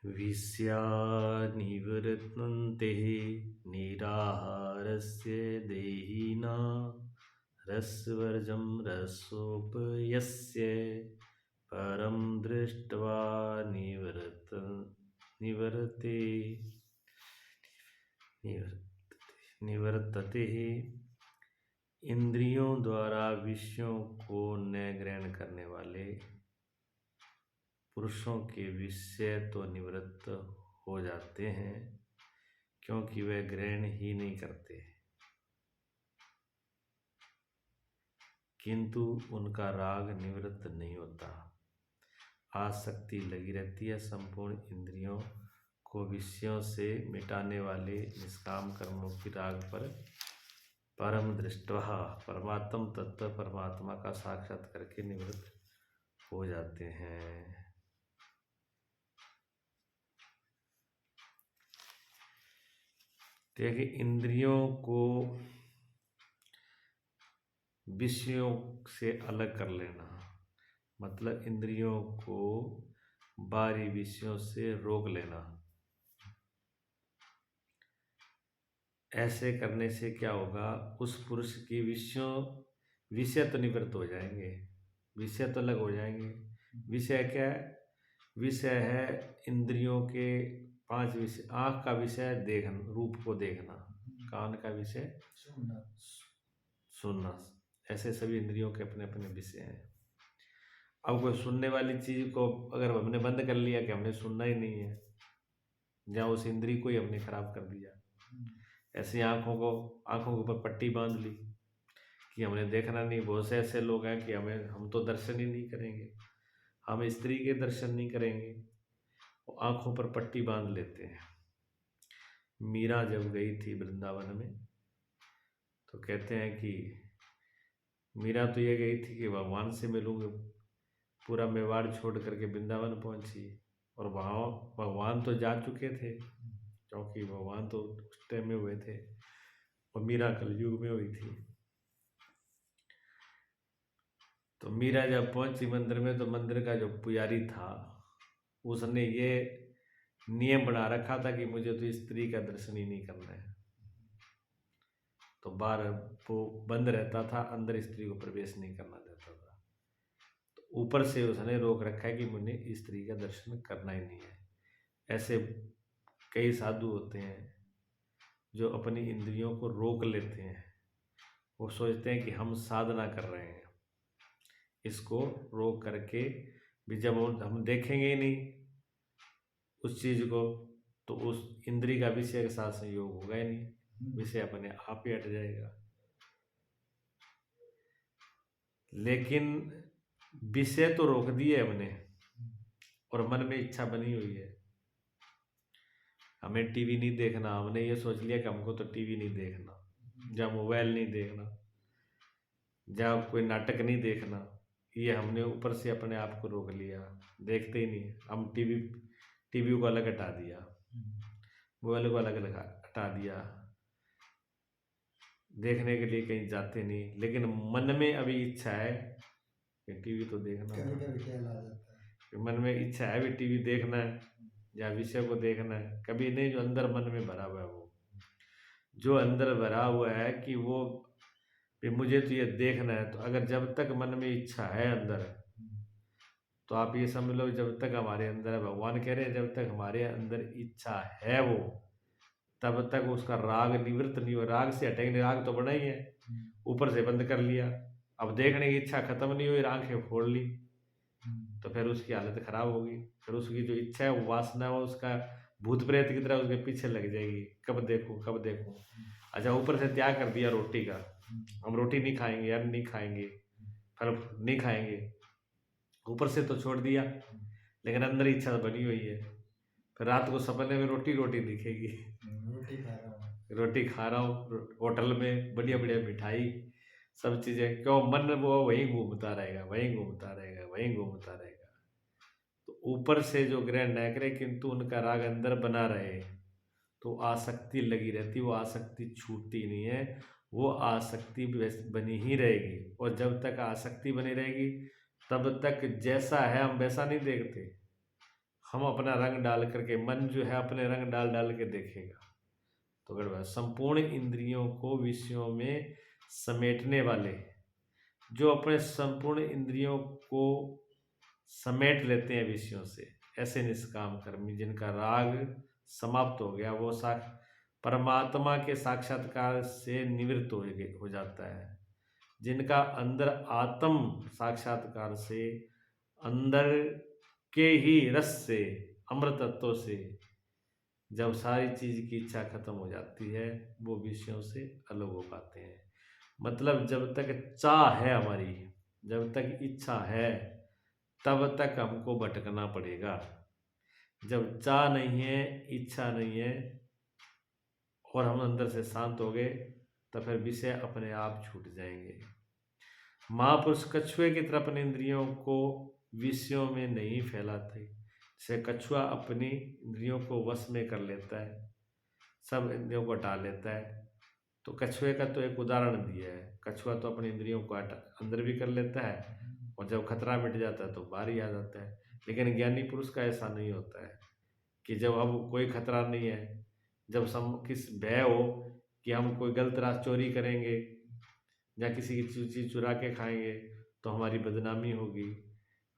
विषया निवर्तन्ते निराहारस्य देहिना रसवर्जं रसोपयस्य परं दृष्ट्वा निवर्ते निवर्तते। इंद्रियों द्वारा विषयों को न ग्रहण करने वाले पुरुषों के विषय तो निवृत्त हो जाते हैं, क्योंकि वे ग्रहण ही नहीं करते, किंतु उनका राग निवृत्त नहीं होता। आसक्ति लगी रहती है। संपूर्ण इंद्रियों को विषयों से मिटाने वाले निष्काम कर्मों की राग पर परम दृष्टवा परमात्म तत्व परमात्मा का साक्षात करके निवृत्त हो जाते हैं। देखिए, इंद्रियों को विषयों से अलग कर लेना मतलब इंद्रियों को बाहरी विषयों से रोक लेना। ऐसे करने से क्या होगा, उस पुरुष की विषय तो निवृत्त हो जाएंगे, विषय तो अलग हो जाएंगे। विषय क्या है? विषय है इंद्रियों के 5 विषय। आँख का विषय देखना, रूप को देखना। कान का विषय सुनना। ऐसे सभी इंद्रियों के अपने अपने विषय हैं। अब कोई सुनने वाली चीज को अगर हमने बंद कर लिया कि हमने सुनना ही नहीं है, जहाँ उस इंद्री को ही हमने खराब कर दिया। ऐसे आंखों के ऊपर पट्टी बांध ली कि हमने देखना नहीं। बहुत से ऐसे लोग हैं कि हम तो दर्शन ही नहीं करेंगे, हम स्त्री के दर्शन नहीं करेंगे, वो आंखों पर पट्टी बांध लेते हैं। मीरा जब गई थी वृंदावन में तो कहते हैं कि मीरा तो ये गई थी कि भगवान से मिलूंगे, पूरा मेवाड़ छोड़ करके वृंदावन पहुंची। और वहाँ भगवान तो जा चुके थे, क्योंकि भगवान तो उस टाइम में हुए थे और मीरा कलयुग में हुई थी। तो मीरा जब पहुंची मंदिर में तो मंदिर का जो पुजारी था उसने ये नियम बना रखा था कि मुझे तो स्त्री का दर्शन ही नहीं करना है। तो बाहर वो बंद रहता था, अंदर स्त्री को प्रवेश नहीं करना देता था। तो ऊपर से उसने रोक रखा है कि मुझे स्त्री का दर्शन करना ही नहीं है। ऐसे कई साधु होते हैं जो अपनी इंद्रियों को रोक लेते हैं। वो सोचते हैं कि हम साधना कर रहे हैं, इसको रोक करके भी जब हम देखेंगे ही नहीं उस चीज को तो उस इंद्री का विषय के साथ संयोग होगा ही नहीं, विषय अपने आप ही हट जाएगा। लेकिन विषय तो रोक दिए हमने और मन में इच्छा बनी हुई है, हमें टीवी नहीं देखना। हमने ये सोच लिया कि हमको तो टीवी नहीं देखना, जब मोबाइल नहीं देखना, जब कोई नाटक नहीं देखना, ये हमने ऊपर से अपने आप को रोक लिया, देखते ही नहीं। हम टीवी को अलग हटा दिया, मोबाइल को अलग हटा दिया, देखने के लिए कहीं जाते नहीं। लेकिन मन में अभी इच्छा है कि टीवी तो देखना है, मन में इच्छा है भी टीवी देखना है या विषय को देखना है। कभी नहीं, जो अंदर मन में भरा हुआ है, वो जो अंदर भरा हुआ है कि वो भी मुझे तो ये देखना है। तो अगर जब तक मन में इच्छा है अंदर, तो आप ये समझ लो जब तक हमारे अंदर है, भगवान कह रहे हैं जब तक हमारे अंदर इच्छा है वो, तब तक उसका राग निवृत्त नहीं हो। राग से हटेंगे, राग तो बना ही है, ऊपर से बंद कर लिया, अब देखने की इच्छा खत्म नहीं हुई, आंखें फोड़ ली, तो फिर उसकी हालत खराब होगी। फिर उसकी जो इच्छा है, वो वासना है, वो उसका भूत प्रेत की तरह उसके पीछे लग जाएगी, कब देखूं कब देखूं। अच्छा, ऊपर से त्याग कर दिया रोटी का, हम रोटी नहीं खाएंगे यार, नहीं खाएंगे, फल नहीं खाएंगे, ऊपर से तो छोड़ दिया, लेकिन अंदर इच्छा बनी हुई है। फिर रात को सपने में रोटी रोटी दिखेगी, रोटी खा रहा हूँ होटल में, बढ़िया बढ़िया मिठाई, सब चीजें। क्यों? मन वो वहीं घूमता रहेगा, वहीं घूमता रहेगा, वहीं घूमता रहेगा। तो ऊपर से जो ग्रहण न करे किंतु उनका राग अंदर बना रहे, तो आसक्ति लगी रहती, वो आसक्ति छूटती नहीं है, वो आसक्ति बनी ही रहेगी। और जब तक आसक्ति बनी रहेगी तब तक जैसा है हम वैसा नहीं देखते, हम अपना रंग डाल करके, मन जो है अपने रंग डाल डाल के देखेगा तो गड़बड़। संपूर्ण इंद्रियों को विषयों में समेटने वाले, जो अपने संपूर्ण इंद्रियों को समेट लेते हैं विषयों से, ऐसे निष्काम कर्मी जिनका राग समाप्त हो गया, वो परमात्मा के साक्षात्कार से निवृत्त हो जाता है। जिनका अंदर आत्म साक्षात्कार से, अंदर के ही रस से, अमृत तत्व से जब सारी चीज की इच्छा खत्म हो जाती है, वो विषयों से अलग हो पाते हैं। मतलब जब तक चाह है हमारी, जब तक इच्छा है, तब तक हमको भटकना पड़ेगा। जब चाह नहीं है, इच्छा नहीं है और हम अंदर से शांत हो गए, तो फिर विषय अपने आप छूट जाएंगे। महापुरुष कछुए की तरह अपने इंद्रियों को विषयों में नहीं फैलाते। से कछुआ अपनी इंद्रियों को वश में कर लेता है, सब इंद्रियों को हटा लेता है। तो कछुए का तो एक उदाहरण दिया है। कछुआ तो अपनी इंद्रियों को अंदर भी कर लेता है और जब खतरा मिट जाता है तो बाहर ही आ जाता है। लेकिन ज्ञानी पुरुष का ऐसा नहीं होता है कि जब अब कोई खतरा नहीं है, जब किस भय हो कि हम कोई गलत रात चोरी करेंगे या किसी की चीज़ चुरा के खाएंगे तो हमारी बदनामी होगी,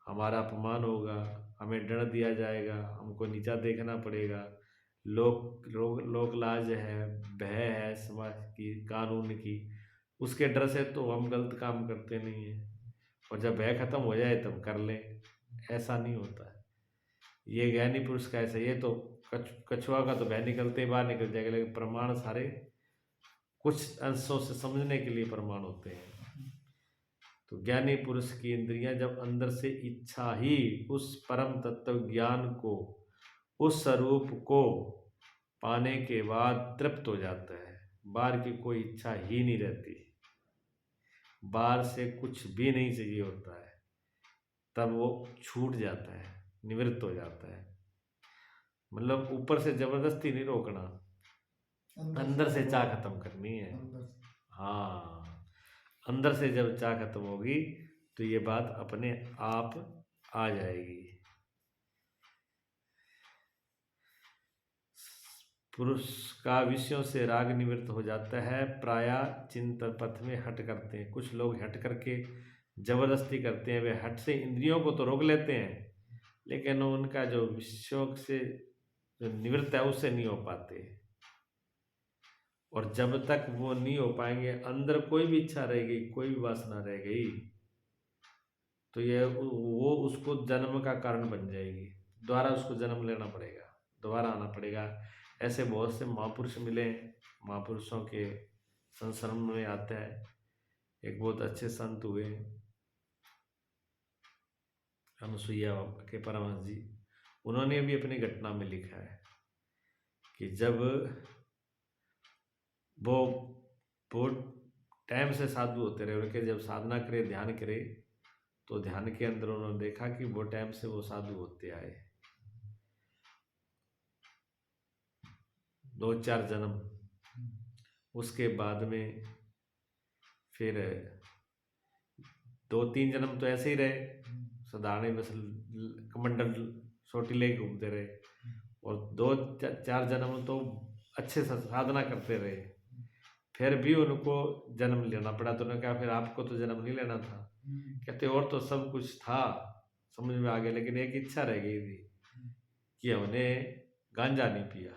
हमारा अपमान होगा, हमें डर दिया जाएगा, हमको नीचा देखना पड़ेगा, लोक लाज है, भय है समाज की, कानून की, उसके डर से तो हम गलत काम करते नहीं हैं। और जब भय खत्म हो जाए तब कर लें, ऐसा नहीं होता है। ये ज्ञानी पुरुष का ऐसा, ये तो कछुआ का तो भय निकलते ही बाहर निकल जाएगा, लेकिन प्रमाण सारे कुछ अंशों से समझने के लिए प्रमाण होते हैं। तो ज्ञानी पुरुष की इंद्रियां जब अंदर से इच्छा ही उस परम तत्व ज्ञान को, उस स्वरूप को पाने के बाद तृप्त हो जाता है, बाहर की कोई इच्छा ही नहीं रहती, बाहर से कुछ भी नहीं चाहिए होता है, तब वो छूट जाता है, निवृत्त हो जाता है। मतलब ऊपर से जबरदस्ती नहीं रोकना, अंदर से चाह खत्म करनी है। हाँ, अंदर से जब चाह खत्म होगी तो ये बात अपने आप आ जाएगी। पुरुष का विषयों से राग निवृत्त हो जाता है, प्रायः चिंतन पथ में हट करते हैं। कुछ लोग हट करके जबरदस्ती करते हैं, वे हट से इंद्रियों को तो रोक लेते हैं, लेकिन उनका जो विषयों से जो निवृत्त है उससे नहीं हो पाते। और जब तक वो नहीं हो पाएंगे, अंदर कोई भी इच्छा रहेगी, कोई भी वासना रह गई, तो ये वो उसको जन्म का कारण बन जाएगी, दोबारा उसको जन्म लेना पड़ेगा, दोबारा आना पड़ेगा। ऐसे बहुत से महापुरुष मिले, महापुरुषों के संसर्ग में आता है। एक बहुत अच्छे संत हुए अनुसुईया के परमहंस जी, उन्होंने भी अपनी घटना में लिखा है कि जब वो टाइम से साधु होते रहे, उनके जब साधना करे, ध्यान करे, तो ध्यान के अंदर उन्होंने देखा कि वो टाइम से वो साधु होते आए, 2-4 जन्म। उसके बाद में फिर 2-3 जन्म तो ऐसे ही रहे, साधारण बस कमंडल छोटी ले घूमते रहे, और 2-4 जन्म तो अच्छे से साधना करते रहे। फिर भी उनको जन्म लेना पड़ा। तो उन्होंने कहा फिर आपको तो जन्म नहीं लेना था। कहते और तो सब कुछ था, समझ में आ गया, लेकिन एक इच्छा रह गई थी कि हमने गांजा नहीं पिया,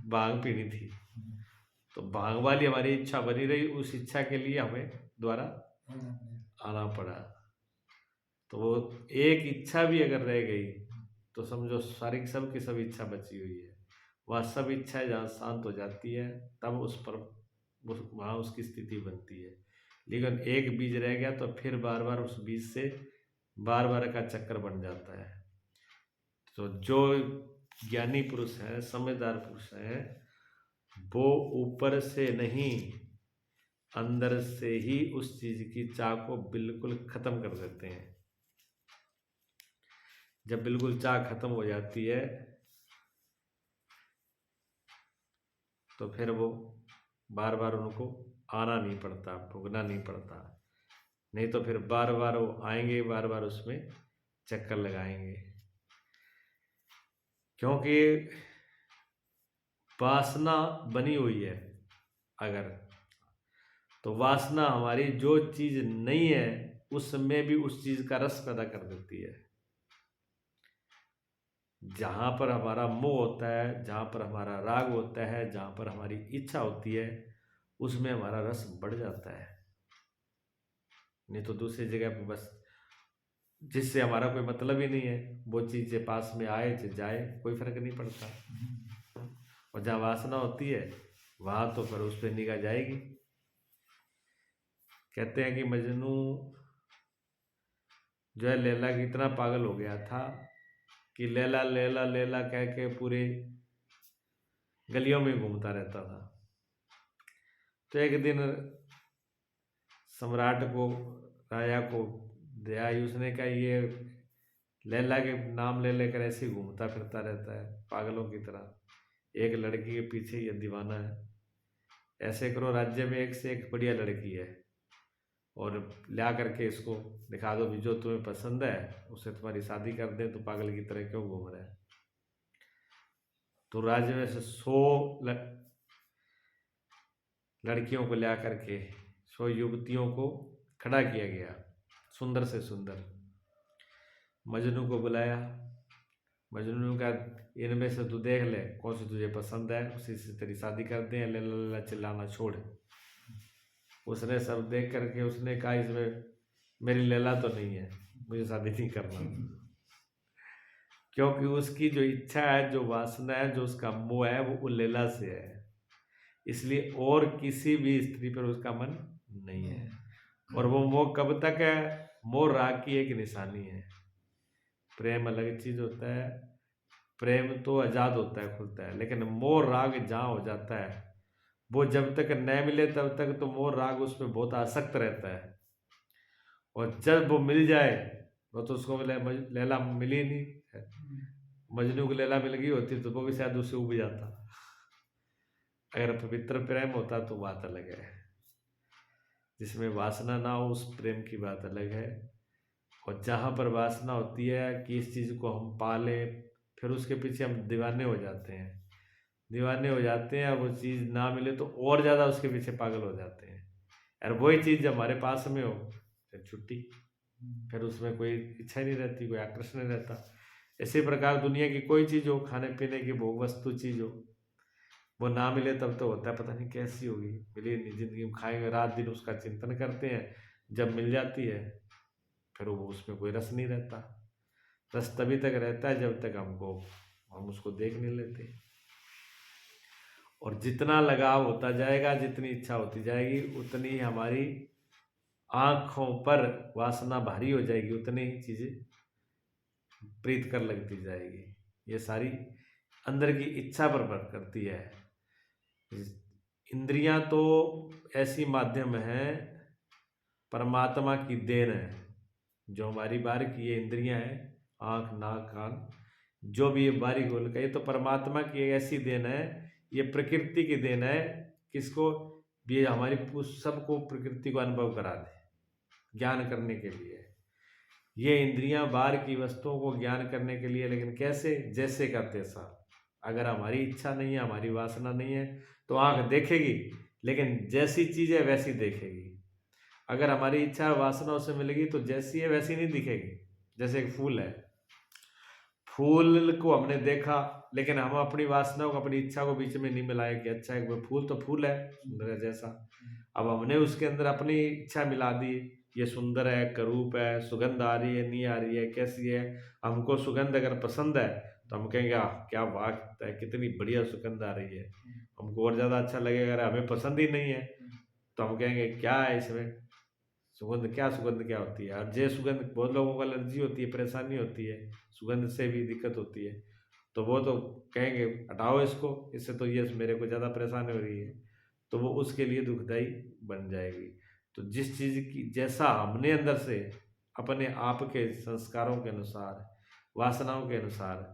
भांग पीनी थी। तो भांग वाली हमारी इच्छा बनी रही, उस इच्छा के लिए हमें दोबारा आना पड़ा। तो वो एक इच्छा भी अगर रह गई तो समझो सारी सब की सब इच्छा बची हुई है। वह सब इच्छा जहाँ शांत हो जाती है, तब उस पर वहाँ उसकी स्थिति बनती है। लेकिन एक बीज रह गया तो फिर बार बार उस बीज से बार बार का चक्कर बन जाता है। तो जो ज्ञानी पुरुष हैं, समझदार पुरुष हैं, वो ऊपर से नहीं, अंदर से ही उस चीज की चाह को बिल्कुल खत्म कर देते हैं। जब बिल्कुल चाह खत्म हो जाती है तो फिर वो बार बार उनको आना नहीं पड़ता, भुगना नहीं पड़ता। नहीं तो फिर बार बार वो आएंगे, बार बार उसमें चक्कर लगाएंगे। क्योंकि वासना बनी हुई है अगर, तो वासना हमारी जो चीज नहीं है उसमें भी उस चीज का रस पैदा कर देती है। जहां पर हमारा मोह होता है, जहां पर हमारा राग होता है, जहां पर हमारी इच्छा होती है, उसमें हमारा रस बढ़ जाता है। नहीं तो दूसरी जगह पर बस जिससे हमारा कोई मतलब ही नहीं है, वो चीज के पास में आए चाहे जाए कोई फर्क नहीं पड़ता। और जहाँ वासना होती है वहां तो फिर उस पर निगाह जाएगी। कहते हैं कि मजनू जो है लैला की इतना पागल हो गया था कि लैला लैला लैला कह के पूरे गलियों में घूमता रहता था। तो एक दिन सम्राट को, राजा को दया आई, उसने कहा ये लैला के नाम ले लेकर ऐसे ही घूमता फिरता रहता है पागलों की तरह, एक लड़की के पीछे ये दीवाना है। ऐसे करो, राज्य में एक से एक बढ़िया लड़की है और ला करके इसको दिखा दो भी, जो तुम्हें पसंद है उससे तुम्हारी शादी कर दे, तो पागल की तरह क्यों घूम रहे हैं। तो राज्य में से 100 लड़कियों को ला करके 100 युवतियों को खड़ा किया गया, सुंदर से सुंदर। मजनू को बुलाया, मजनू का इनमें से तू देख ले कौन सी तुझे पसंद है, उसी से तेरी शादी कर दे, ले ला चिल्लाना छोड़। उसने सब देख करके उसने कहा इसमें मेरी लैला तो नहीं है, मुझे शादी नहीं करना। क्योंकि उसकी जो इच्छा है, जो वासना है, जो उसका मोह है वो लैला से है, इसलिए और किसी भी स्त्री पर उसका मन नहीं है। और वो मोह कब तक है? मोह राग की एक निशानी है। प्रेम अलग चीज होता है, प्रेम तो आजाद होता है, खुलता है, लेकिन मोह राग जहाँ हो जाता है वो जब तक न मिले तब तक तो मोह राग उसमें बहुत आसक्त रहता है। और जब वो मिल जाए, वो तो उसको लैला मिली नहीं है, मजनू को लैला मिल गई होती तो वो भी शायद उससे उब जाता। अगर पवित्र प्रेम होता तो बात अलग है, जिसमें वासना ना हो उस प्रेम की बात अलग है। और जहाँ पर वासना होती है कि इस चीज़ को हम पालें, फिर उसके पीछे हम दीवाने हो जाते हैं, दीवाने हो जाते हैं, और वो चीज़ ना मिले तो और ज़्यादा उसके पीछे पागल हो जाते हैं। और वही चीज़ जब हमारे पास में हो फिर छुट्टी, फिर उसमें कोई इच्छा नहीं रहती, कोई आकर्षण नहीं रहता। इसी प्रकार दुनिया की कोई चीज़ हो, खाने पीने की भोग वस्तु चीज़ हो, वो ना मिले तब तो होता है पता नहीं कैसी होगी, मिली नहीं, जिंदगी में खाएंगे रात दिन उसका चिंतन करते हैं, जब मिल जाती है फिर वो उसमें कोई रस नहीं रहता। रस तभी तक रहता है जब तक हम उसको देख नहीं लेते। और जितना लगाव होता जाएगा, जितनी इच्छा होती जाएगी, उतनी हमारी आंखों पर वासना भारी हो जाएगी, उतनी ही चीजें प्रीत कर लगती जाएगी। ये सारी अंदर की इच्छा पर करती है। इंद्रियां तो ऐसी माध्यम है, परमात्मा की देन है। जो हमारी बारीक ये इंद्रियां हैं, आंख नाक कान, जो भी ये बारीक होल का, ये तो परमात्मा की एक ऐसी देन है, ये प्रकृति की देन है। किसको? ये हमारी सबको प्रकृति को अनुभव करा दे, ज्ञान करने के लिए। ये इंद्रियां बाहर की वस्तुओं को ज्ञान करने के लिए, लेकिन कैसे? जैसे का तैसा। अगर हमारी इच्छा नहीं है, हमारी वासना नहीं है, तो आंख देखेगी, लेकिन जैसी चीज है वैसी देखेगी। अगर हमारी इच्छा वासना उससे मिलेगी तो जैसी है वैसी नहीं दिखेगी। जैसे एक फूल है, फूल को हमने देखा, लेकिन हम अपनी वासना को, अपनी इच्छा को बीच में नहीं मिलाए कि अच्छा है फूल तो फूल है, सुंदर है जैसा। अब हमने उसके अंदर अपनी इच्छा मिला दी, ये सुंदर है, करूप है, सुगंध आ रही है, नहीं आ रही है, कैसी है। हमको सुगंध अगर पसंद है तो हम कहेंगे क्या बात है, कितनी बढ़िया सुगंध आ रही है। हमको और ज़्यादा अच्छा लगेगा। अगर हमें पसंद ही नहीं है तो हम कहेंगे क्या है इसमें सुगंध, सुगंध क्या होती है। और जे सुगंध, बहुत लोगों को एलर्जी होती है, परेशानी होती है, सुगंध से भी दिक्कत होती है, तो वो तो कहेंगे हटाओ इसको, इससे तो ये मेरे को ज़्यादा परेशानी हो रही है, तो वो उसके लिए दुखदाई बन जाएगी। तो जिस चीज़ की जैसा हमने अंदर से अपने आप के संस्कारों के अनुसार, वासनाओं के अनुसार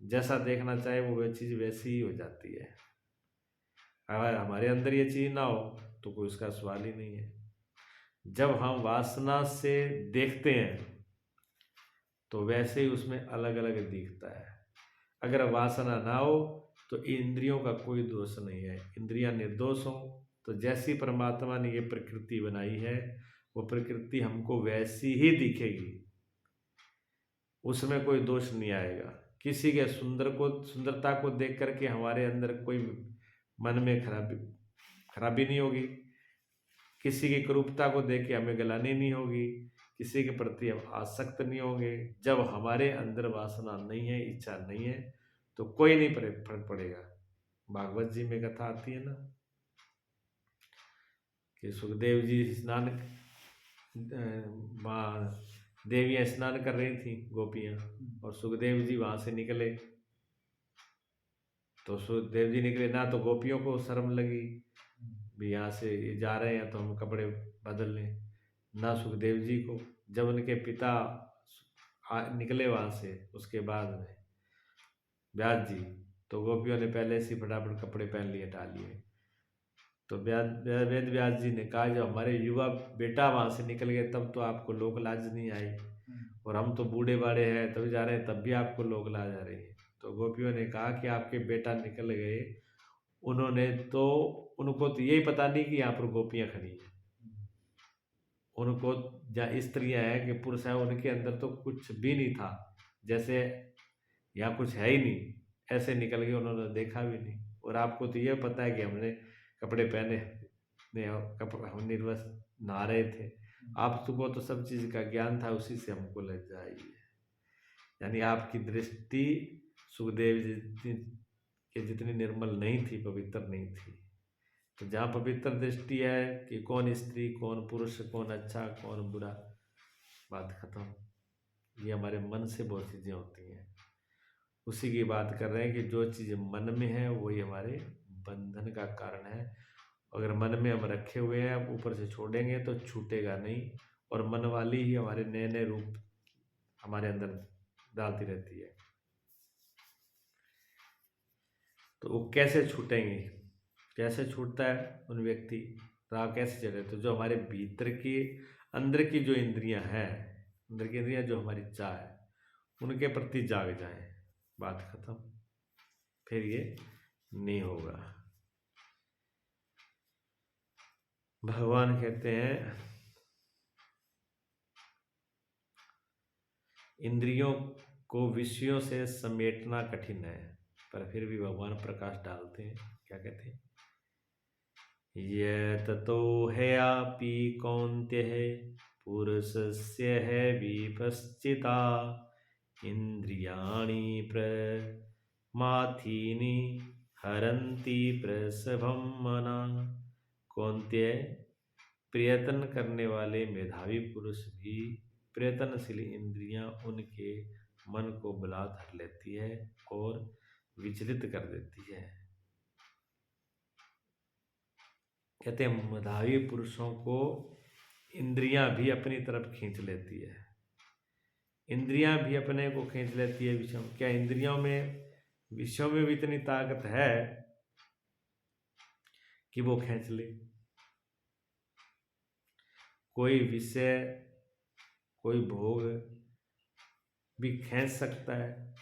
जैसा देखना चाहे वो चीज़ वैसी ही हो जाती है। अगर हमारे अंदर ये चीज़ ना हो तो कोई उसका सवाल ही नहीं है। जब हम वासना से देखते हैं तो वैसे ही उसमें अलग अलग दिखता है। अगर वासना ना हो तो इंद्रियों का कोई दोष नहीं है, इंद्रियां निर्दोष हो तो जैसी परमात्मा ने ये प्रकृति बनाई है वो प्रकृति हमको वैसी ही दिखेगी, उसमें कोई दोष नहीं आएगा। किसी के सुंदरता को देख करके हमारे अंदर कोई मन में खराबी नहीं होगी, किसी की कुरूपता को देख के हमें गलानी नहीं होगी, किसी के प्रति हम आसक्त नहीं होंगे। जब हमारे अंदर वासना नहीं है, इच्छा नहीं है, तो कोई नहीं फर्क पड़ेगा। भागवत जी में कथा आती है ना कि सुखदेव जी स्नान, माँ देवियाँ स्नान कर रही थी गोपियाँ, और सुखदेव जी वहां से निकले, तो सुखदेव जी निकले ना, तो गोपियों को शर्म लगी भी यहाँ से ये जा रहे हैं तो हम कपड़े बदल लें, ना सुखदेव जी को। जब उनके पिता निकले वहां से उसके बाद में व्यास जी, तो गोपियों ने पहले से फटाफट कपड़े पहन लिए, हटा लिए। तो वेद व्यास जी ने कहा जब हमारे युवा बेटा वहां से निकल गए तब तो आपको लोक लाज नहीं आई, और हम तो बूढ़े बाड़े हैं तभी जा रहे हैं तब भी आपको लोक लाज आ रही है। तो गोपियों ने कहा कि आपके बेटा निकल गए, उनको तो यही पता नहीं कि यहाँ पर गोपियां खड़ी हैं, उनको जहाँ स्त्रियां हैं कि पुरुष है उनके अंदर तो कुछ भी नहीं था, जैसे यहाँ कुछ है ही नहीं, ऐसे निकल गए, उन्होंने देखा भी नहीं। और आपको तो ये पता है कि हमने कपड़े पहने, हम निर्वस नहा रहे थे, आपको तो सब चीज का ज्ञान था, उसी से हमको लज्जा आई है। यानी आपकी दृष्टि सुखदेव जी के जितनी निर्मल नहीं थी, पवित्र नहीं थी। तो जहाँ पवित्र दृष्टि है कि कौन स्त्री कौन पुरुष, कौन अच्छा कौन बुरा, बात खत्म। ये हमारे मन से बहुत चीजें होती हैं, उसी की बात कर रहे हैं कि जो चीज मन में है वही हमारे बंधन का कारण है। अगर मन में हम रखे हुए हैं, ऊपर से छोड़ेंगे तो छूटेगा नहीं, और मन वाली ही हमारे नए नए रूप हमारे अंदर डालती रहती है। तो वो कैसे छूटेंगे, कैसे छूटता है उन व्यक्ति, राह कैसे चले? तो जो हमारे भीतर की अंदर की जो इंद्रियां हैं, अंदर की इंद्रियां जो हमारी चाह है, उनके प्रति जाग जाए, बात खत्म। फिर ये नहीं होगा। भगवान कहते हैं इंद्रियों को विषयों से समेटना कठिन है, पर फिर भी भगवान प्रकाश डालते हैं। क्या कहते हैं? ये ततो है आपी कौन्तेय पुरुषस्य है विपश्चिता इंद्रियाणि प्रमाथीनि हरन्ति प्रसभं मना। कौन्तेय, प्रयत्न करने वाले मेधावी पुरुष भी प्रयत्नशील इंद्रियां उनके मन को बलात् हर लेती है और विचलित कर देती है। कहते हैं मेधावी पुरुषों को इंद्रियां भी अपनी तरफ खींच लेती है, इंद्रियां भी अपने को खींच लेती है विषयों। क्या इंद्रियों में, विषयों में भी इतनी ताकत है कि वो खींच ले? कोई विषय, कोई भोग भी खींच सकता है।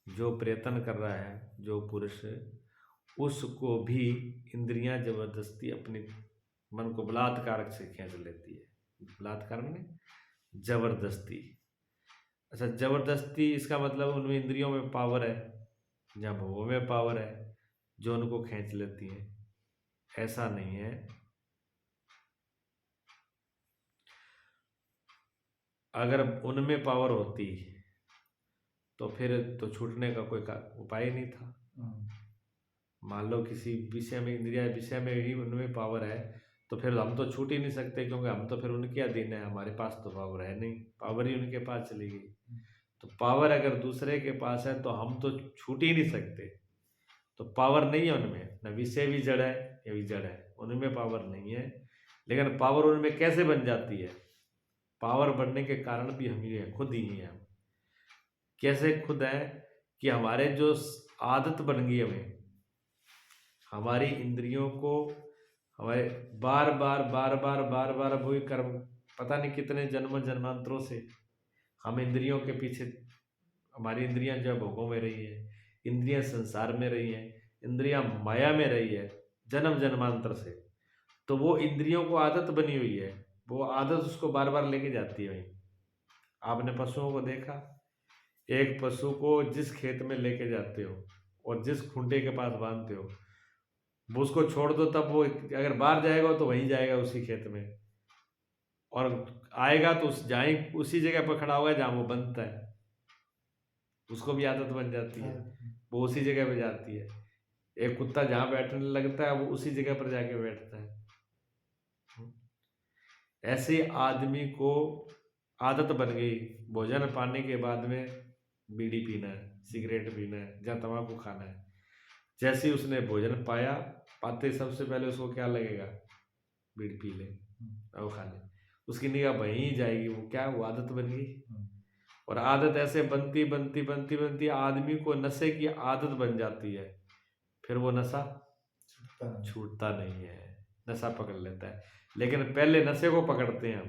जो प्रयत्न कर रहा है, जो पुरुष, उसको भी इंद्रियां जबरदस्ती अपने मन को बलात्कार से खींच लेती है। बलात्कार में जबरदस्ती। अच्छा, जबरदस्ती इसका मतलब उनमें इंद्रियों में पावर है, जहाँ भोगों में पावर है जो उनको खींच लेती है, ऐसा नहीं है। अगर उनमें पावर होती तो फिर तो छूटने का कोई उपाय ही नहीं था। मान लो किसी विषय में, इंद्रिया विषय में ही उनमें पावर है, तो फिर हम तो छूट ही नहीं सकते, क्योंकि हम तो फिर उनके अधीन है, हमारे पास तो पावर है नहीं, पावर ही उनके पास चली गई। तो पावर अगर दूसरे के पास है तो हम तो छूट ही नहीं सकते। तो पावर नहीं है उनमें, न विषय भी जड़ है, ये भी जड़ है, उनमें पावर नहीं है। लेकिन पावर उनमें कैसे बन जाती है? पावर बनने के कारण भी हम ही हैं, खुद ही हैं हम। कैसे खुद है? कि हमारे जो आदत बन गई हमें, हमारी इंद्रियों को हमारे बार बार वही कर्म, पता नहीं कितने जन्म जन्मांतरों से हम इंद्रियों के पीछे, हमारी इंद्रियां जो भोगों में रही है, इंद्रियां संसार में रही हैं, इंद्रियां माया में रही है जन्म जन्मांतर से, तो वो इंद्रियों को आदत बनी हुई है, वो आदत उसको बार बार लेके जाती है वहीं। आपने पशुओं को देखा, एक पशु को जिस खेत में लेके जाते हो और जिस खूंटे के पास बांधते हो, वो उसको छोड़ दो तब वो अगर बाहर जाएगा तो वहीं जाएगा उसी खेत में, और आएगा तो उसी जगह पर खड़ा होगा जहाँ वो बंधता है, उसको भी आदत बन जाती है, वो उसी जगह पे जाती है। एक कुत्ता जहाँ बैठने लगता है वो उसी जगह पर जाके बैठता है। ऐसे आदमी को आदत बन गई भोजन पाने के बाद में बीड़ी पीना है, सिगरेट पीना है, या तंबाकू खाना है। जैसे ही उसने भोजन पाया, पाते सबसे पहले उसको क्या लगेगा, बीड़ी पी ले और खा ले, उसकी निगाह वहीं जाएगी, वो क्या, वो आदत बन गई। और आदत ऐसे बनती बनती बनती बनती आदमी को नशे की आदत बन जाती है, फिर वो नशा छूटता नहीं है, नशा पकड़ लेता है। लेकिन पहले नशे को पकड़ते हैं हम,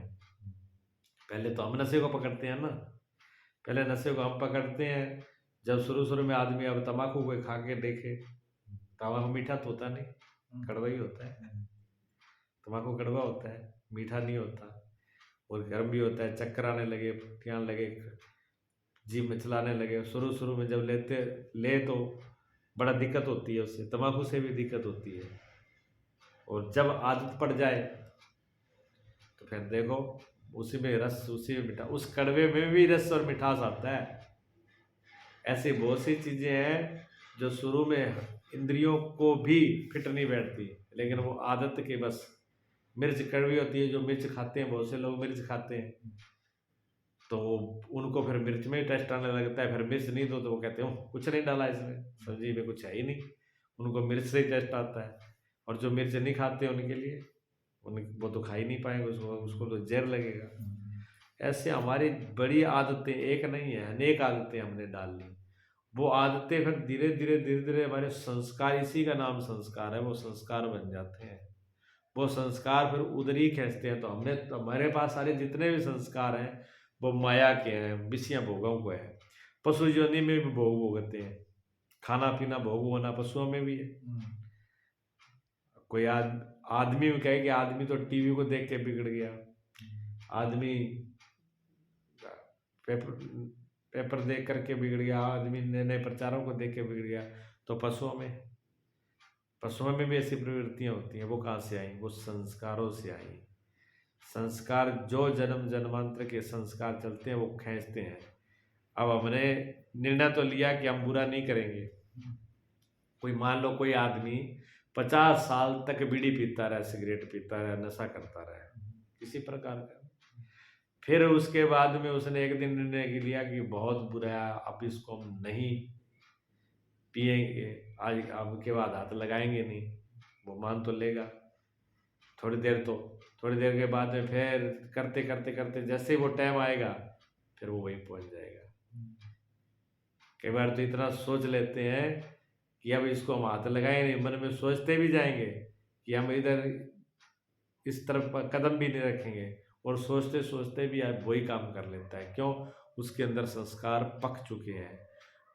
पहले तो हम नशे को पकड़ते हैं ना, पहले नशे को हम पकड़ते हैं। जब शुरू में आदमी अब तम्बाकू को खा के देखे, तम्बाकू मीठा तो होता नहीं, कड़वा ही होता है, तम्बाकू कड़वा होता है, मीठा नहीं होता, और गर्म भी होता है। चक्कर आने लगे, पट्टियाँ लगे, जीभ में चलाने लगे। शुरू में जब ले तो बड़ा दिक्कत होती है, उससे तम्बाकू से भी दिक्कत होती है। और जब आदत पड़ जाए तो फिर देखो उसी में रस, उसी में मिठास, उस कड़वे में भी रस और मिठास आता है। ऐसी बहुत सी चीज़ें हैं जो शुरू में इंद्रियों को भी फिट नहीं बैठती, लेकिन वो आदत के बस। मिर्च कड़वी होती है, जो मिर्च खाते हैं, बहुत से लोग मिर्च खाते हैं, तो उनको फिर मिर्च में ही टेस्ट आने लगता है। फिर मिर्च नहीं दो तो वो कहते हो कुछ नहीं डाला इसमें, सब्जी में कुछ है ही नहीं, उनको मिर्च से ही टेस्ट आता है। और जो मिर्च नहीं खाते उनके लिए वो तो खा ही नहीं पाएंगे, उसको तो जहर लगेगा। ऐसे हमारी बड़ी आदतें, एक नहीं है, अनेक आदतें हमने डाल ली। वो आदतें फिर धीरे धीरे हमारे संस्कार, इसी का नाम संस्कार है, वो संस्कार बन जाते हैं। वो संस्कार फिर उधर ही खींचते हैं। तो हमारे पास सारे जितने भी संस्कार हैं वो माया के हैं, विषय भोगों को है। पशु योनि में भी भोग भोगते हैं, खाना पीना भोग होना पशुओं में भी है। कोई आदमी में कहे कि आदमी तो टीवी को देख के बिगड़ गया, आदमी पेपर देख करके बिगड़ गया, आदमी नए नए प्रचारों को देख के बिगड़ गया, तो पशुओं में भी ऐसी प्रवृत्तियां होती हैं। वो कहाँ से आई, वो संस्कारों से आई। संस्कार जो जन्म जन्मांतर के संस्कार चलते हैं वो खींचते हैं। अब हमने निर्णय तो लिया कि हम बुरा नहीं करेंगे। कोई मान लो कोई आदमी 50 साल तक बीड़ी पीता रहा, सिगरेट पीता रहा, नशा करता रहा, किसी प्रकार का, फिर उसके बाद में उसने एक दिन निर्णय लिया कि बहुत बुरा है, अब इसको हम नहीं पिएंगे, आज अब के बाद हाथ लगाएंगे नहीं। वो मान तो लेगा थोड़ी देर के बाद में फिर करते करते करते जैसे ही वो टाइम आएगा फिर वो वहीं पहुंच जाएगा। कई बार तो इतना सोच लेते हैं कि अब इसको हम हाथ लगाए नहीं, मन में सोचते भी जाएंगे कि हम इधर इस तरफ कदम भी नहीं रखेंगे, और सोचते सोचते भी आप वही काम कर लेता है। क्यों, उसके अंदर संस्कार पक चुके हैं।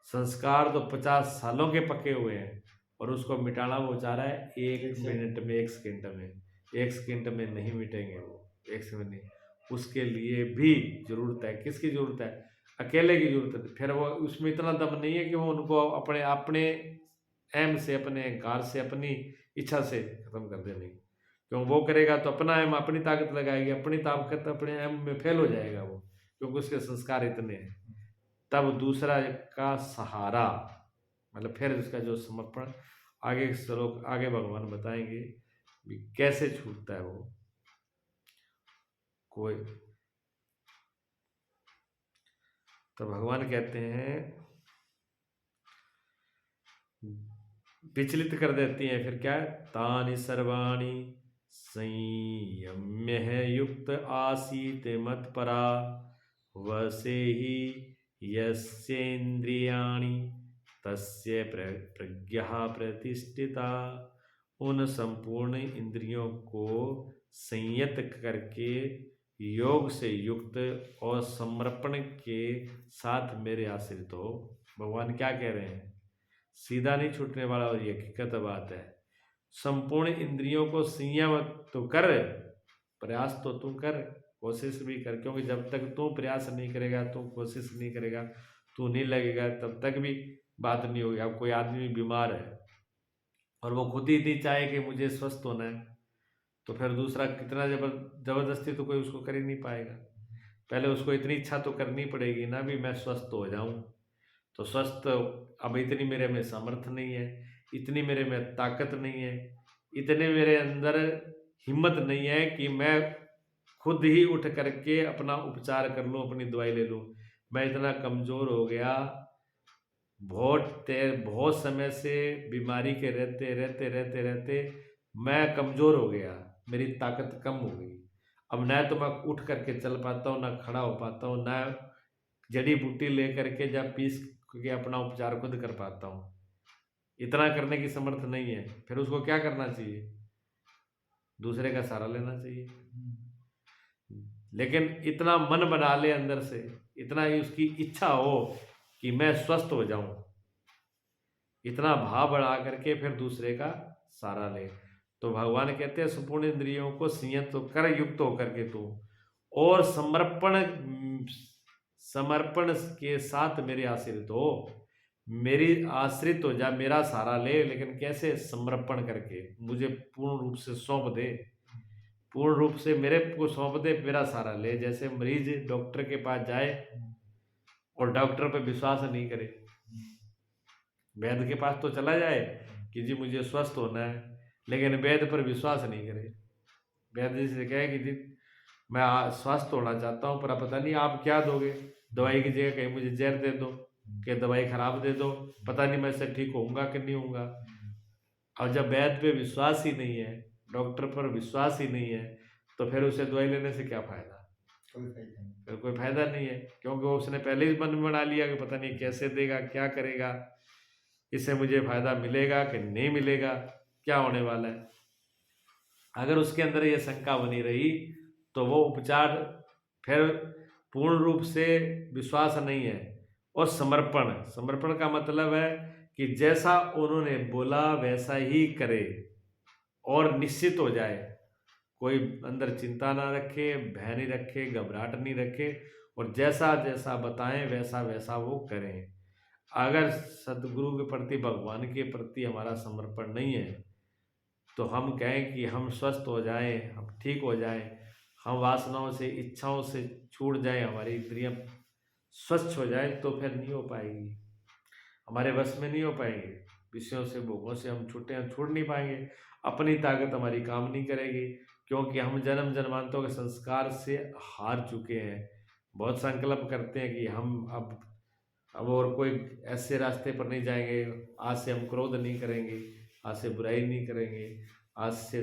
संस्कार तो 50 सालों के पके हुए हैं, और उसको मिटाना वो चाह रहा है 1 मिनट में, 1 सेकंड में। 1 सेकंड में नहीं मिटेंगे वो, 1 सेकंड नहीं। उसके लिए भी जरूरत है, किसकी जरूरत है, अकेले की जरूरत है। फिर वो उसमें इतना दम नहीं है कि वो उनको अपने अपने अहम से, अपने अहंकार से, अपनी इच्छा से खत्म कर दे। नहीं, क्यों, वो करेगा तो अपना अहम, अपनी ताकत लगाएगी, अपनी ताकत अपने अहम में फेल हो जाएगा वो, क्योंकि उसके संस्कार इतने हैं। तब दूसरा का सहारा, मतलब फिर उसका जो समर्पण, आगे श्लोक, आगे भगवान बताएंगे कैसे छूटता है वो। कोई तो भगवान कहते हैं विचलित कर देती हैं, फिर क्या, तानि सर्वाणि संयम्य है युक्त आसीत मत्परा वसे ही यस्येन्द्रियाणि तस्य प्रज्ञा प्रतिष्ठिता। उन संपूर्ण इंद्रियों को संयत करके योग से युक्त और समर्पण के साथ मेरे आश्रित हो। भगवान क्या कह रहे हैं? सीधा नहीं छूटने वाला, और ये हकीकत बात है। संपूर्ण इंद्रियों को संयम तो कर, प्रयास तो तू कर, कोशिश भी कर, क्योंकि जब तक तू प्रयास नहीं करेगा, तू कोशिश नहीं करेगा, तू नहीं लगेगा, तब तक भी बात नहीं होगी। अब कोई आदमी बीमार है और वो खुद ही नहीं चाहे कि मुझे स्वस्थ होना है, तो फिर दूसरा कितना जबरदस्ती तो कोई उसको कर ही नहीं पाएगा। पहले उसको इतनी इच्छा तो करनी पड़ेगी ना भी मैं स्वस्थ हो जाऊं। तो स्वस्थ अब इतनी मेरे में सामर्थ्य नहीं है, इतनी मेरे में ताकत नहीं है, इतने मेरे अंदर हिम्मत नहीं है कि मैं खुद ही उठ करके अपना उपचार कर लूं, अपनी दवाई ले लूं। मैं इतना कमजोर हो गया, बहुत समय से बीमारी के रहते रहते रहते रहते मैं कमजोर हो गया, मेरी ताकत कम हो गई। अब न तो मैं उठ करके चल पाता हूँ, ना खड़ा हो पाता हूँ, ना जड़ी बूटी ले करके जब पीस के अपना उपचार खुद कर पाता हूँ। इतना करने की समर्थ नहीं है। फिर उसको क्या करना चाहिए? दूसरे का सहारा लेना चाहिए। लेकिन इतना मन बना ले अंदर से, इतना ही उसकी इच्छा हो कि मैं स्वस्थ हो जाऊं, इतना भाव बढ़ा करके फिर दूसरे का सहारा ले। तो भगवान कहते हैं संपूर्ण इंद्रियों को संयत तो कर, युक्त होकर के तू, और समर्पण के साथ मेरे आश्रित हो, मेरी आश्रित हो जा, मेरा सहारा ले। लेकिन कैसे? समर्पण करके, मुझे पूर्ण रूप से सौंप दे, पूर्ण रूप से मेरे को सौंप दे, मेरा सहारा ले। जैसे मरीज डॉक्टर के पास जाए और डॉक्टर पर विश्वास नहीं करे, वैद्य के पास तो चला जाए कि जी मुझे स्वस्थ होना है, लेकिन वैद्य पर विश्वास नहीं करे। वैद्य से कहे कि जी मैं स्वस्थ होना चाहता हूँ, पर पता नहीं आप क्या दोगे, दवाई की जगह कहीं मुझे जहर दे दो, कि दवाई खराब दे दो, पता नहीं मैं इससे ठीक होऊंगा कि नहीं होऊंगा। और जब वैद्य पे विश्वास ही नहीं है, डॉक्टर पर विश्वास ही नहीं है, तो फिर उसे दवाई लेने से क्या फायदा? फिर कोई फायदा नहीं है, क्योंकि वो उसने पहले ही मन में बना लिया कि पता नहीं कैसे देगा, क्या करेगा, इससे मुझे फायदा मिलेगा कि नहीं मिलेगा, क्या होने वाला है। अगर उसके अंदर ये शंका बनी रही तो वो उपचार फिर पूर्ण रूप से विश्वास नहीं है। और समर्पण का मतलब है कि जैसा उन्होंने बोला वैसा ही करे और निश्चित हो जाए, कोई अंदर चिंता ना रखे, भय नहीं रखे, घबराहट नहीं रखे, और जैसा जैसा बताएं वैसा वैसा वो करें। अगर सदगुरु के प्रति, भगवान के प्रति हमारा समर्पण नहीं है, तो हम कहें कि हम स्वस्थ हो जाएं, हम ठीक हो जाएं, हम वासनाओं से, इच्छाओं से छूट जाएं, हमारी इंद्रियां स्वच्छ हो जाए, तो फिर नहीं हो पाएगी, हमारे बस में नहीं हो पाएंगे। विषयों से, भोगों से हम छूट नहीं पाएंगे, अपनी ताकत हमारी काम नहीं करेगी, क्योंकि हम जन्म जन्मांतरों के संस्कार से हार चुके हैं। बहुत संकल्प करते हैं कि हम अब और कोई ऐसे रास्ते पर नहीं जाएंगे, आज से हम क्रोध नहीं करेंगे, आज से बुराई नहीं करेंगे, आज से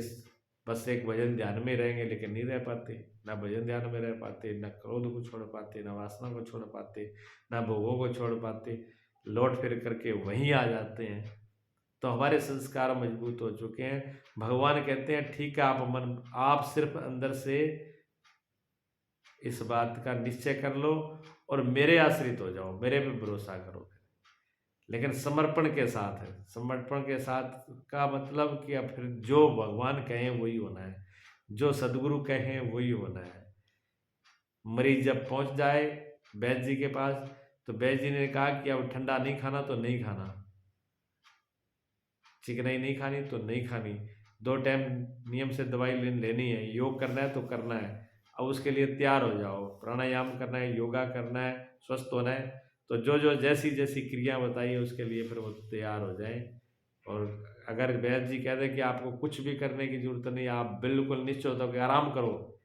बस एक भजन ध्यान में रहेंगे। लेकिन नहीं रह पाते, ना भजन ध्यान में रह पाते, ना क्रोध को छोड़ पाते, ना वासना को छोड़ पाते, ना भोगों को छोड़ पाते, लौट फिर करके वहीं आ जाते हैं। तो हमारे संस्कार मजबूत हो चुके हैं। भगवान कहते हैं ठीक है, आप सिर्फ अंदर से इस बात का निश्चय कर लो और मेरे आश्रित हो जाओ, मेरे पे भरोसा करो। लेकिन समर्पण के साथ है। समर्पण के साथ का मतलब कि अब फिर जो भगवान कहें वही होना है, जो सदगुरु कहें वही होना है। मरीज जब पहुंच जाए वैद्य जी के पास, तो वैद्य जी ने कहा कि अब ठंडा नहीं खाना तो नहीं खाना, चिकनाई नहीं खानी तो नहीं खानी, 2 टाइम नियम से दवाई लेनी है, योग करना है तो करना है। अब उसके लिए तैयार हो जाओ, प्राणायाम करना है, योगा करना है, स्वस्थ होना है, तो जो जो जैसी जैसी क्रिया बताइए उसके लिए फिर वो तैयार हो जाए। और अगर वैद्य जी कह दें कि आपको कुछ भी करने की जरूरत नहीं, आप बिल्कुल निश्चित हो कि आराम करो,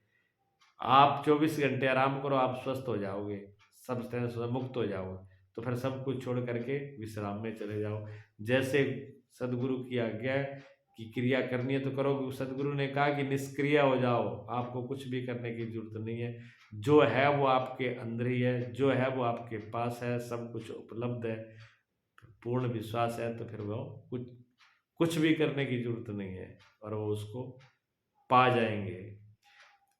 आप 24 घंटे आराम करो, आप स्वस्थ हो जाओगे, सब टेंशन से मुक्त हो जाओगे, तो फिर सब कुछ छोड़ करके विश्राम में चले जाओ। जैसे सदगुरु की आज्ञा है कि क्रिया करनी है तो करो। सदगुरु ने कहा कि निष्क्रिय हो जाओ, आपको कुछ भी करने की जरूरत नहीं है, जो है वो आपके अंदर ही है, जो है वो आपके पास है, सब कुछ उपलब्ध है, पूर्ण विश्वास है, तो फिर वो कुछ भी करने की जरूरत नहीं है और वो उसको पा जाएंगे।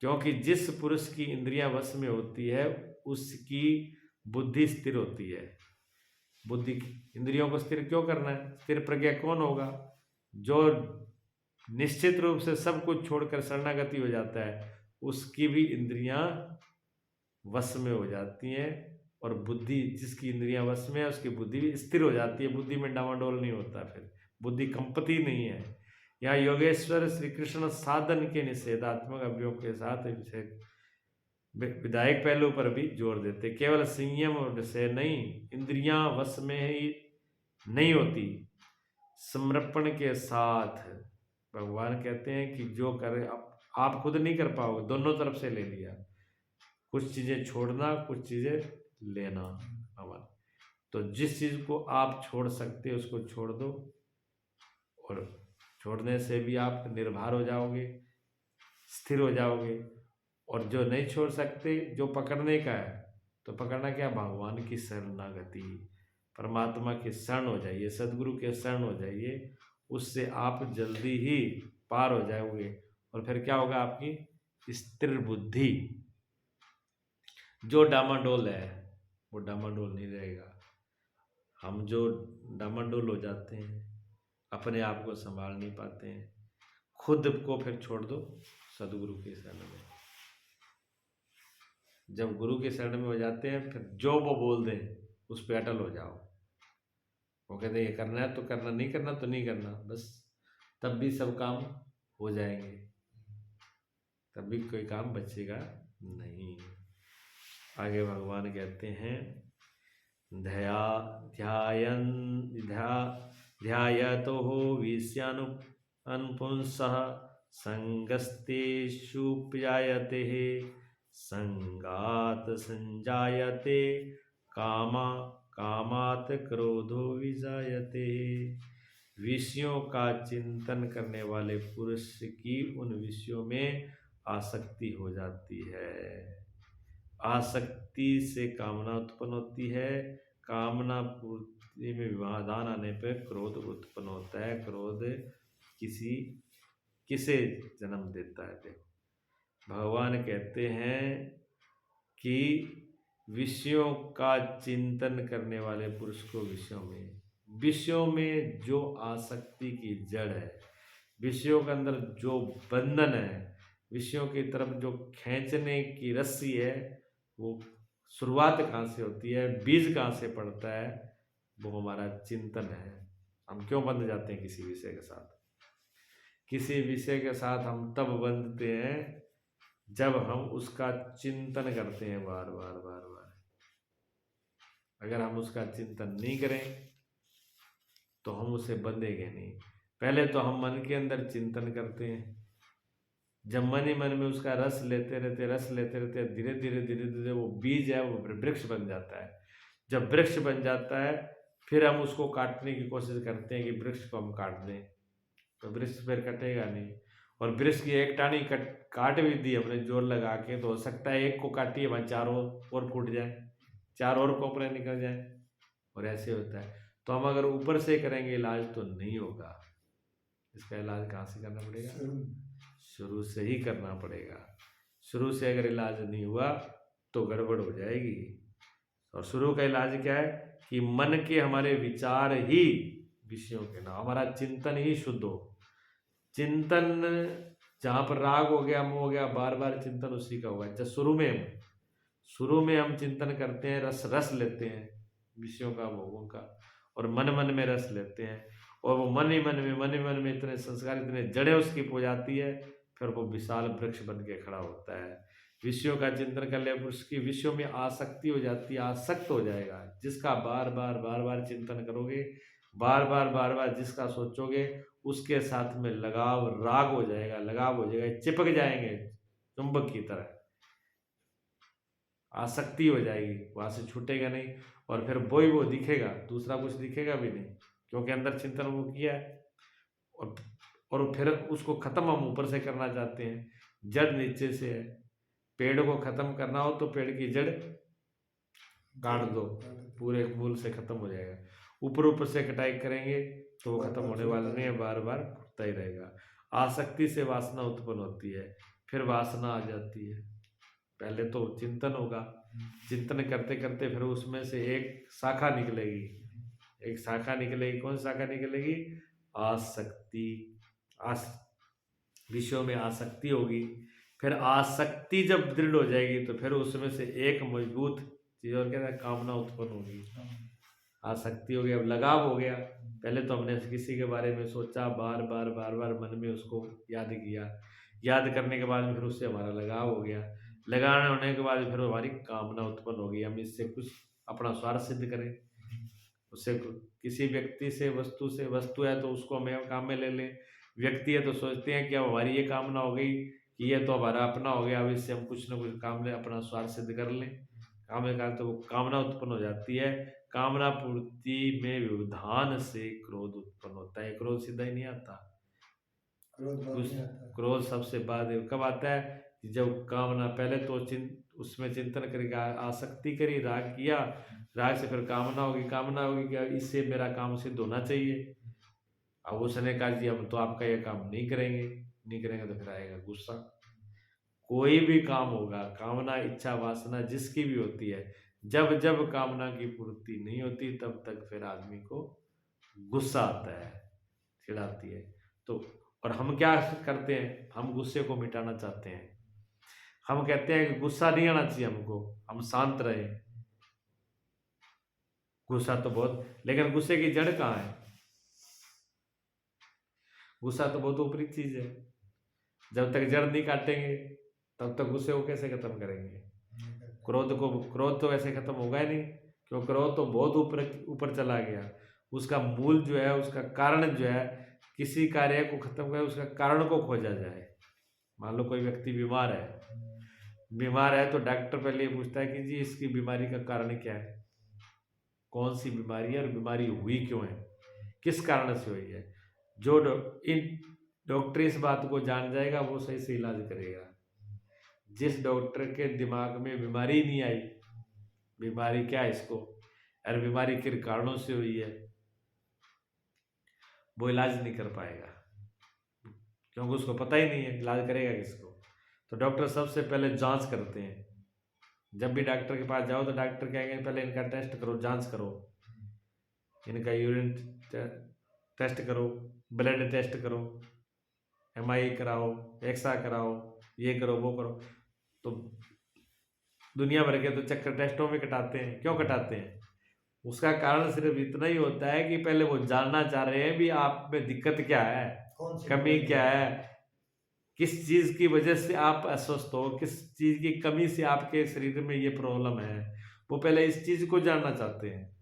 क्योंकि जिस पुरुष की इंद्रियां वश में होती है उसकी बुद्धि स्थिर होती है। बुद्धि इंद्रियों को स्थिर क्यों करना है? स्थिर प्रज्ञा कौन होगा? जो निश्चित रूप से सब कुछ छोड़कर शरणागति हो जाता है, उसकी भी इंद्रियां वश में हो जाती हैं, और बुद्धि जिसकी इंद्रियां वश में है उसकी बुद्धि भी स्थिर हो जाती है। बुद्धि में डावाडोल नहीं होता, फिर बुद्धि कंपती नहीं है। यहाँ योगेश्वर श्री कृष्ण साधन के निषेधात्मक अवयवों के साथ विधायक पहलू पर भी जोर देते। केवल संयम से नहीं, इंद्रियां वश में ही नहीं होती, समर्पण के साथ भगवान कहते हैं कि जो करे आप खुद नहीं कर पाओगे, दोनों तरफ से ले लिया। कुछ चीजें छोड़ना, कुछ चीजें लेना हमारा। तो जिस चीज को आप छोड़ सकते हो उसको छोड़ दो, और छोड़ने से भी आप निर्भर हो जाओगे, स्थिर हो जाओगे। और जो नहीं छोड़ सकते, जो पकड़ने का है, तो पकड़ना क्या? भगवान की शरणागति, परमात्मा के शरण हो जाइए, सदगुरु के शरण हो जाइए, उससे आप जल्दी ही पार हो जाओगे। और फिर क्या होगा? आपकी स्थिर बुद्धि। जो डामाडोल है वो डामाडोल नहीं रहेगा। हम जो डामाडोल हो जाते हैं, अपने आप को संभाल नहीं पाते हैं, खुद को फिर छोड़ दो सदगुरु के शरण में। जब गुरु के शरण में हो जाते हैं, फिर जो वो बोल दें उस पर अटल हो जाओ। वो कहते हैं ये करना है तो करना, नहीं करना तो नहीं करना, बस। तब भी सब काम हो जाएंगे, तब भी कोई काम बचेगा नहीं। आगे भगवान कहते हैं ध्यायतो विषयानुपुंसः संगस्तेषुप्यायते संगात संजायते कामात क्रोधो विजायते। विषयों का चिंतन करने वाले पुरुष की उन विषयों में आसक्ति हो जाती है। आसक्ति से कामना उत्पन्न होती है, कामना पूर्ति में विवादान आने पर क्रोध उत्पन्न होता है। क्रोध किसे जन्म देता है? देखो भगवान कहते हैं कि विषयों का चिंतन करने वाले पुरुष को विषयों में जो आसक्ति की जड़ है, विषयों के अंदर जो बंधन है, विषयों की तरफ जो खींचने की रस्सी है, वो शुरुआत कहाँ से होती है, बीज कहाँ से पड़ता है? वो हमारा चिंतन है। हम क्यों बंध जाते हैं किसी विषय के साथ? किसी विषय के साथ हम तब बंधते हैं जब हम उसका चिंतन करते हैं बार बार बार बार। अगर हम उसका चिंतन नहीं करें तो हम उसे बंधेंगे नहीं। पहले तो हम मन के अंदर चिंतन करते हैं, जब मन ही मन में उसका रस लेते रहते धीरे धीरे वो बीज है वो वृक्ष बन जाता है। जब वृक्ष बन जाता है फिर हम उसको काटने की कोशिश करते हैं कि वृक्ष को हम काट दें, तो वृक्ष फिर कटेगा नहीं। और वृक्ष की एक टाणी काट भी दी हमने जोर लगा के, तो हो सकता है एक को काटिए वहाँ चार और फूट जाए, चार और कोपरे निकल जाए, और ऐसे होता है। तो हम अगर ऊपर से करेंगे इलाज तो नहीं होगा। इसका इलाज कहाँ से करना पड़ेगा? शुरू से ही करना पड़ेगा। शुरू से अगर इलाज नहीं हुआ तो गड़बड़ हो जाएगी। और शुरू का इलाज क्या है कि मन के हमारे विचार ही विषयों के ना, हमारा चिंतन ही शुद्ध हो। चिंतन जहाँ पर राग हो गया, मोह हो गया, बार बार चिंतन उसी का हुआ। जब शुरू में हम चिंतन करते हैं, रस लेते हैं विषयों का, भोगों का, और मन में रस लेते हैं, और वो मन ही मन में इतने संस्कार, इतने जड़ें उसकी पो जाती है, फिर वो विशाल वृक्ष बन के खड़ा होता है। विषयों का चिंतन कर ले, उसकी विषयों में आसक्ति हो जाती है, आसक्त हो जाएगा। जिसका बार बार चिंतन करोगे, बार बार जिसका सोचोगे, उसके साथ में लगाव राग हो जाएगा, चिपक जाएंगे चुंबक की तरह, आसक्ति हो जाएगी, वहां से छूटेगा नहीं। और फिर वो दिखेगा, दूसरा कुछ दिखेगा भी नहीं, क्योंकि अंदर चिंतन वो किया है। और फिर उसको खत्म हम ऊपर से करना चाहते हैं, जड़ नीचे से है। पेड़ को खत्म करना हो तो पेड़ की जड़ काट दो, पूरे मूल से खत्म हो जाएगा। ऊपर से कटाई करेंगे तो वो खत्म होने वाला नहीं है, बार बार उठता ही रहेगा। आसक्ति से वासना उत्पन्न होती है, फिर वासना आ जाती है। पहले तो चिंतन होगा, चिंतन करते करते फिर उसमें से एक शाखा निकलेगी, एक शाखा निकलेगी। कौन शाखा निकलेगी? आसक्ति। विषयों में आसक्ति होगी। फिर आसक्ति जब दृढ़ हो जाएगी तो फिर उसमें से एक मजबूत चीज और क्या है? कामना उत्पन्न होगी। आसक्ति हो गया, अब लगाव हो गया। पहले तो हमने किसी के बारे में सोचा, बार बार बार बार मन में उसको याद किया, याद करने के बाद फिर उससे हमारा लगाव हो गया। लगाव होने के बाद फिर हमारी कामना उत्पन्न होगी, हम इससे कुछ अपना स्वार्थ सिद्ध करें, उससे किसी व्यक्ति से, वस्तु से, वस्तु है तो उसको हमें काम में ले लें, व्यक्ति है तो सोचते हैं कि अब हमारी ये कामना हो गई कि ये तो हमारा अपना हो गया, अब इससे हम कुछ ना कुछ काम ले, अपना स्वार्थ सिद्ध कर लें। काम में कारण तो वो कामना उत्पन्न हो जाती है। कामना पूर्ति में व्यवधान से क्रोध उत्पन्न होता है। क्रोध सीधा ही नहीं आता, क्रोध सबसे बाद कब आता है? जब कामना, पहले तो उसमें चिंतन करेगा, आसक्ति करी, राग किया, राग से फिर कामना होगी, कामना होगी कि इससे मेरा काम सिद्ध होना चाहिए। अब उसने कहा जी हम तो आपका ये काम नहीं करेंगे, नहीं करेंगे तो फिर आएगा गुस्सा। कोई भी काम होगा, कामना, इच्छा, वासना जिसकी भी होती है, जब जब कामना की पूर्ति नहीं होती तब तक फिर आदमी को गुस्सा आता है, चिढ़ाती है। तो और हम क्या करते हैं? हम गुस्से को मिटाना चाहते हैं। हम कहते हैं कि गुस्सा नहीं आना चाहिए हमको, हम शांत रहे। गुस्सा तो बहुत, लेकिन गुस्से की जड़ कहाँ है? गुस्सा तो बहुत ऊपरी चीज है। जब तक जड़ नहीं काटेंगे तब तक गुस्से को कैसे खत्म करेंगे? क्रोध तो वैसे खत्म होगा ही नहीं, क्योंकि क्रोध तो बहुत ऊपर ऊपर चला गया। उसका मूल जो है, उसका कारण जो है, किसी कार्य को खत्म करे उसका कारण को खोजा जाए। मान लो कोई व्यक्ति बीमार है तो डॉक्टर पहले ये पूछता है कि जी इसकी बीमारी का कारण क्या है, कौन सी बीमारी है और बीमारी हुई क्यों है, किस कारण से हुई है। जो डॉक्टर इस बात को जान जाएगा वो सही से इलाज करेगा। जिस डॉक्टर के दिमाग में बीमारी नहीं आई, बीमारी क्या है इसको, अरे बीमारी किन कारणों से हुई है, वो इलाज नहीं कर पाएगा, क्योंकि उसको पता ही नहीं है, इलाज करेगा किसको। तो डॉक्टर सबसे पहले जांच करते हैं। जब भी डॉक्टर के पास जाओ तो डॉक्टर कहेंगे पहले इनका टेस्ट करो, जांच करो, इनका यूरिन टेस्ट करो, ब्लड टेस्ट करो, MI कराओ, एक्सरा कराओ, ये करो वो करो। तो दुनिया भर के तो चक्कर टेस्टों में कटाते हैं। क्यों कटाते हैं? उसका कारण सिर्फ इतना ही होता है कि पहले वो जानना चाह रहे हैं भी आप में दिक्कत क्या है, कमी क्या है, किस चीज की वजह से आप अस्वस्थ हो, किस चीज की कमी से आपके शरीर में ये प्रॉब्लम है। वो पहले इस चीज को जानना चाहते हैं।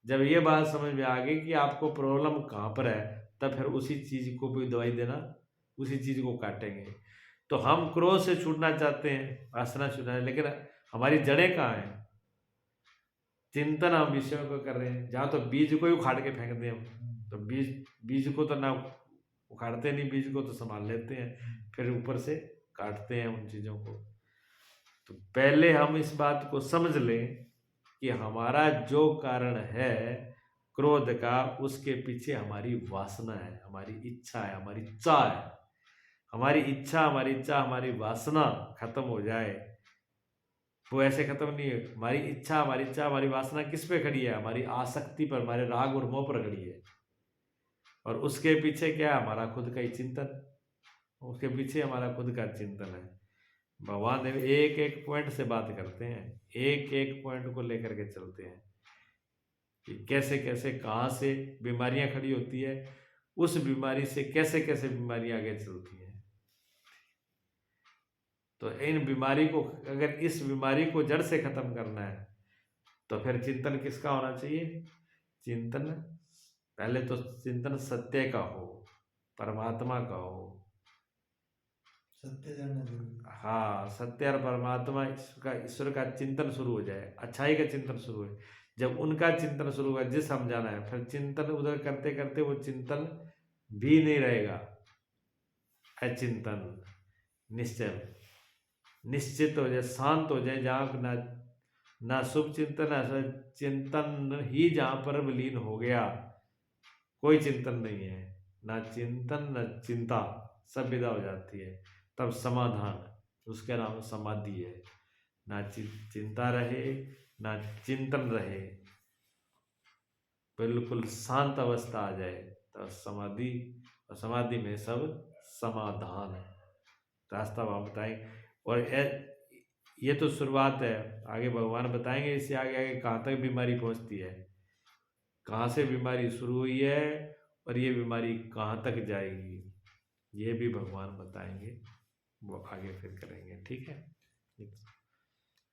जब ये बात समझ में आ गई कि आपको प्रॉब्लम कहाँ पर है, तब फिर उसी चीज को भी दवाई देना, उसी चीज को काटेंगे। तो हम क्रोध से छूटना चाहते हैं, वासना छूटना है, लेकिन हमारी जड़ें कहाँ हैं? चिंतन हम विषयों को कर रहे हैं। जहाँ तो बीज को ही उखाड़ के फेंक दें हम, तो बीज को तो ना उखाड़ते नहीं, बीज को तो संभाल लेते हैं, फिर ऊपर से काटते हैं उन चीजों को। तो पहले हम इस बात को समझ लें कि हमारा जो कारण है क्रोध का, उसके पीछे हमारी वासना है, हमारी इच्छा है, हमारी चाह है। हमारी इच्छा, हमारी वासना खत्म हो जाए, वो ऐसे खत्म नहीं है। हमारी इच्छा, हमारी वासना किस पे खड़ी है? हमारी आसक्ति पर, हमारे राग और मोह पर खड़ी है। और उसके पीछे क्या है? हमारा खुद का ही चिंतन, उसके पीछे हमारा खुद का चिंतन है। भगवान देव एक एक पॉइंट से बात करते हैं, एक एक पॉइंट को लेकर के चलते हैं कि कैसे कैसे, कहाँ से बीमारियां खड़ी होती है, उस बीमारी से कैसे कैसे बीमारियां आगे चलती है। तो इन बीमारी को, अगर इस बीमारी को जड़ से खत्म करना है तो फिर चिंतन किसका होना चाहिए? चिंतन पहले तो चिंतन सत्य का हो, परमात्मा का हो। सत्य जानना जरूरी। हाँ, सत्य और परमात्मा, ईश्वर का चिंतन शुरू हो जाए, अच्छाई का चिंतन शुरू है। जब उनका चिंतन शुरू हुआ, जिस हम जाना है, फिर चिंतन उधर करते करते वो चिंतन भी नहीं रहेगा। अचिंतन, निश्चल, निश्चित हो जाए, शांत हो जाए, जहाँ ना शुभ चिंतन, ऐसा चिंतन ही जहाँ पर विलीन हो गया, कोई चिंतन नहीं है, ना चिंतन न चिंता, सब विदा हो जाती है। तब समाधान, उसका नाम समाधि है। ना चिंता रहे, ना चिंतन रहे, बिल्कुल शांत अवस्था आ जाए तो समाधि, और समाधि में सब समाधान है। रास्ता वहाँ बताएंगे। और ये तो शुरुआत है, आगे भगवान बताएंगे इससे आगे आगे कहाँ तक बीमारी पहुँचती है, कहाँ से बीमारी शुरू हुई है और ये बीमारी कहाँ तक जाएगी, ये भी भगवान बताएंगे। वो आगे फिर करेंगे। ठीक है।